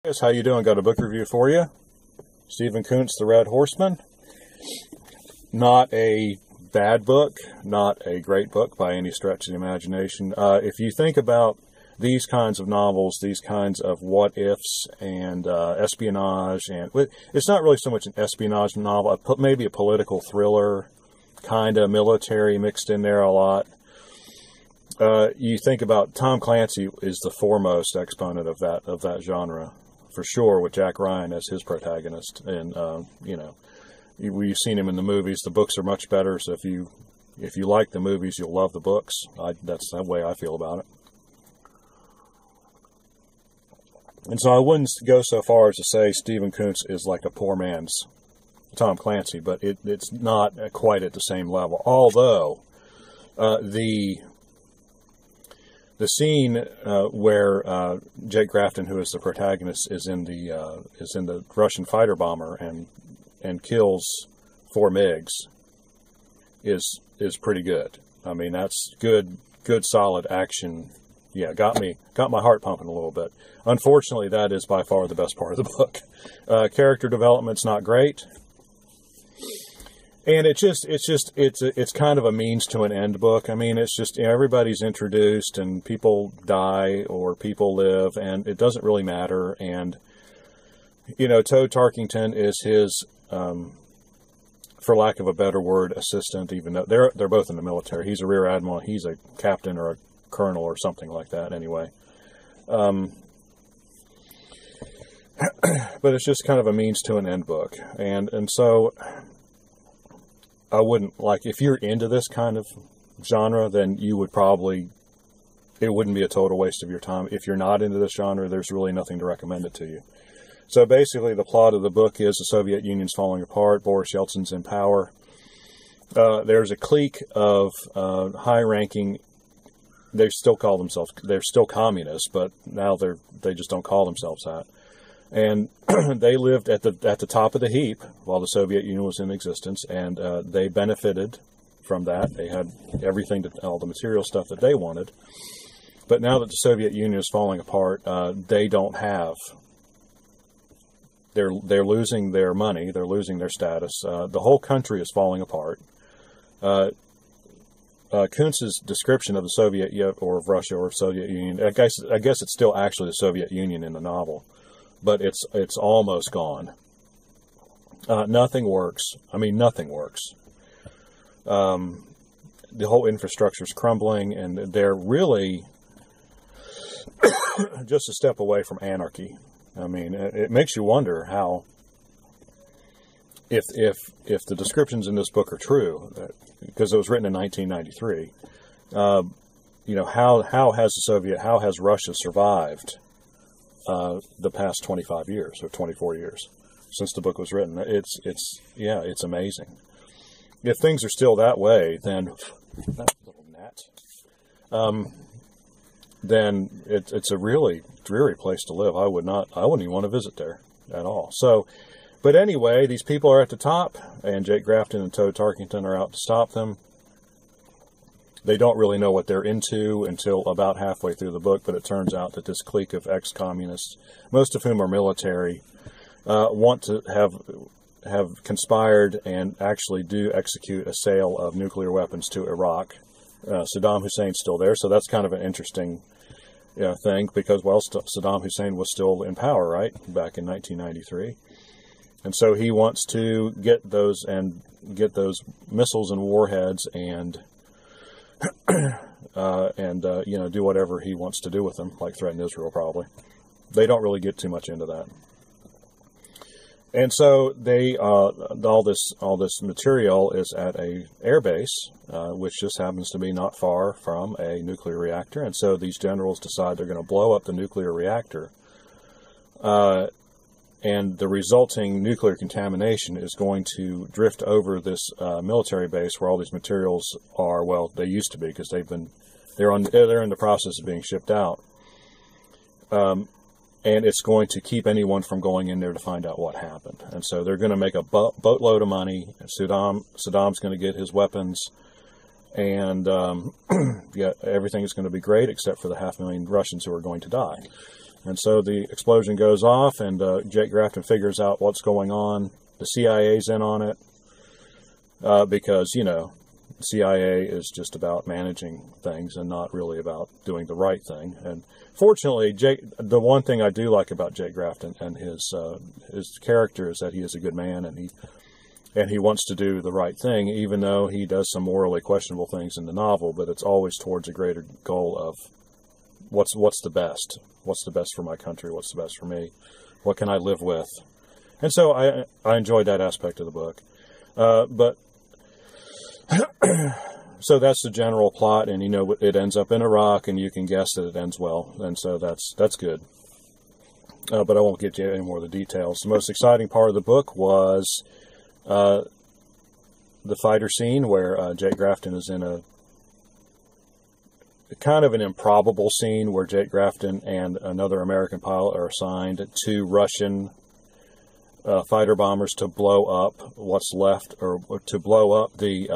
Guys, how you doing? Got a book review for you. Stephen Coonts, The Red Horseman. Not a bad book, not a great book by any stretch of the imagination. If you think about these kinds of novels, these kinds of what-ifs and espionage, and it's not really so much an espionage novel, maybe a political thriller, kind of military mixed in there a lot. You think about Tom Clancy is the foremost exponent of that genre, for sure, with Jack Ryan as his protagonist. And we've seen him in the movies. The books are much better, so if you like the movies, you'll love the books. That's the way I feel about it. And so I wouldn't go so far as to say Stephen Coonts is like a poor man's Tom Clancy, but it's not quite at the same level. Although the scene where Jake Grafton, who is the protagonist, is in the Russian fighter bomber and kills 4 MiGs is pretty good. I mean, that's good solid action. Yeah, got my heart pumping a little bit. Unfortunately, that is by far the best part of the book. Character development's not great. And it's kind of a means to an end book. I mean, it's just everybody's introduced and people die or people live and it doesn't really matter. And, Toad Tarkington is his, for lack of a better word, assistant, even though they're both in the military. He's a rear admiral. He's a captain or a colonel or something like that anyway. But it's just kind of a means to an end book. And so I wouldn't, if you're into this kind of genre, then it wouldn't be a total waste of your time. If you're not into this genre, there's really nothing to recommend it to you. So basically the plot of the book is the Soviet Union's falling apart, Boris Yeltsin's in power. There's a clique of high-ranking, they're still communists, but now they just don't call themselves that. And they lived at the top of the heap while the Soviet Union was in existence, and they benefited from that. They had everything, all the material stuff that they wanted. But now that the Soviet Union is falling apart, they don't have. They're losing their money. They're losing their status. The whole country is falling apart. Kuntz's description of the Soviet or of Russia or Soviet Union, I guess it's still actually the Soviet Union in the novel. But it's almost gone. Nothing works. I mean, nothing works. The whole infrastructure is crumbling, and they're really just a step away from anarchy. I mean, it makes you wonder how, if the descriptions in this book are true, because it was written in 1993. How has Russia survived the past 25 years or 24 years since the book was written? It's amazing. If things are still that way, then that little gnat, then it's a really dreary place to live. I wouldn't even want to visit there at all. So, but anyway, these people are at the top, and Jake Grafton and Toad Tarkington are out to stop them. They don't really know what they're into until about halfway through the book, but it turns out that this clique of ex-communists, most of whom are military, want to have conspired and actually do execute a sale of nuclear weapons to Iraq. Saddam Hussein's still there, so that's kind of an interesting thing, because, Saddam Hussein was still in power, right, back in 1993. And so he wants to get those missiles and warheads and do whatever he wants to do with them, like threaten Israel probably. They don't really get too much into that. And so they all this material is at a air base, which just happens to be not far from a nuclear reactor. And so these generals decide they're going to blow up the nuclear reactor. And the resulting nuclear contamination is going to drift over this military base where all these materials are. Well, they used to be, because they're in the process of being shipped out. And it's going to keep anyone from going in there to find out what happened. And so they're going to make a boatload of money. Saddam's going to get his weapons, and everything is going to be great except for the 500,000 Russians who are going to die. And so the explosion goes off, and Jake Grafton figures out what's going on. The CIA's in on it because, you know, CIA is just about managing things and not really about doing the right thing. And fortunately, the one thing I do like about Jake Grafton and his character is that he is a good man, and he wants to do the right thing, even though he does some morally questionable things in the novel. But it's always towards a greater goal of what's the best. What's the best for my country? What's the best for me? What can I live with? And so I enjoyed that aspect of the book. But so that's the general plot, and you know it ends up in Iraq, and you can guess that it ends well, and so that's good. But I won't get you any more of the details. The most exciting part of the book was the fighter scene where Jake Grafton is in a kind of an improbable scene where Jake Grafton and another American pilot are assigned to Russian fighter bombers to blow up what's left, or to blow up the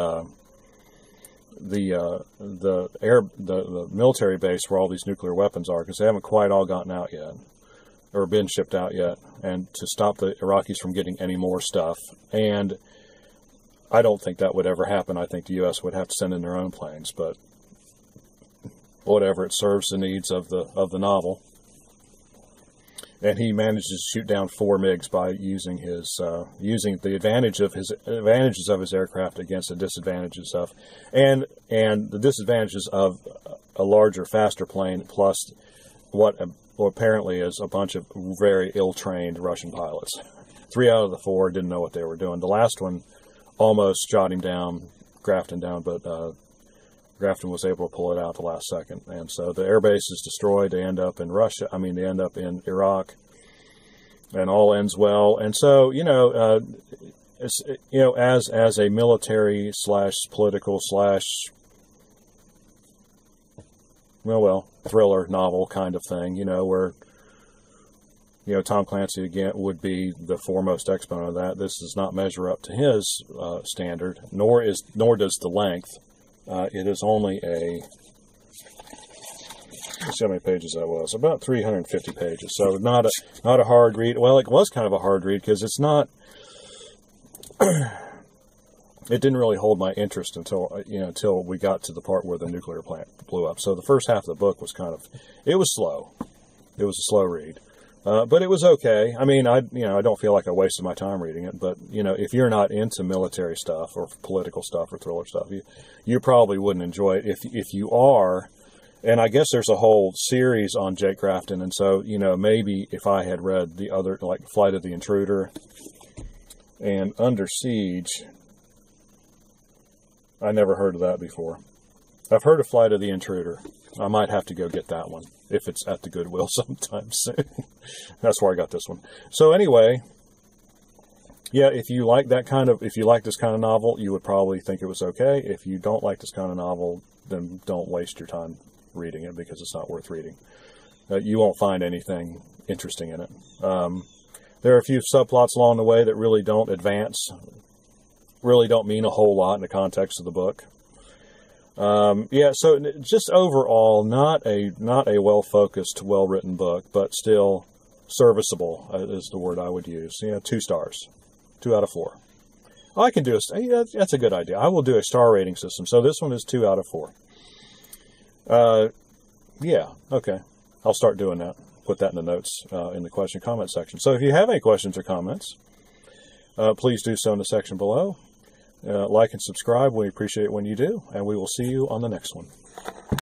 military base where all these nuclear weapons are, because they haven't quite all gotten out yet or been shipped out yet, and to stop the Iraqis from getting any more stuff. And I don't think that would ever happen. I think the U.S. would have to send in their own planes, but whatever, it serves the needs of the novel. And he manages to shoot down 4 MiGs by using the advantages of his aircraft against the disadvantages of the disadvantages of a larger, faster plane, plus what apparently is a bunch of very ill-trained Russian pilots. 3 out of the 4 didn't know what they were doing. The last one almost shot him down, Grafton down, but Grafton was able to pull it out the last second. And so the airbase is destroyed. They end up in they end up in Iraq, and all ends well. And so, you know, as a military / political / thriller novel kind of thing, you know, where, you know, Tom Clancy again would be the foremost exponent of that. This does not measure up to his standard, nor does the length. It is only let's see how many pages that was. About 350 pages. So not a hard read. Well, it was kind of a hard read because it's not. It didn't really hold my interest until we got to the part where the nuclear plant blew up. So the first half of the book was it was slow. It was a slow read. But it was okay. I mean, I don't feel like I wasted my time reading it. But, you know, if you're not into military stuff or political stuff or thriller stuff, you probably wouldn't enjoy it. If you are, and I guess there's a whole series on Jake Grafton. And so, you know, maybe if I had read the other, like Flight of the Intruder and Under Siege, I never heard of that before. I've heard of Flight of the Intruder. I might have to go get that one if it's at the Goodwill sometime soon. That's where I got this one. So anyway, yeah, if you like this kind of novel, you would probably think it was okay. If you don't like this kind of novel, then don't waste your time reading it because it's not worth reading. You won't find anything interesting in it. There are a few subplots along the way that really don't advance, really don't mean a whole lot in the context of the book. Yeah, so just overall, not a well-focused, well-written book, but still serviceable is the word I would use. 2 stars, 2 out of 4. I can do that's a good idea. I will do a star rating system. So this one is 2 out of 4. Yeah, okay. I'll start doing that. Put that in the notes in the question comment section. So if you have any questions or comments, please do so in the section below. Like and subscribe. We appreciate it when you do, and we will see you on the next one.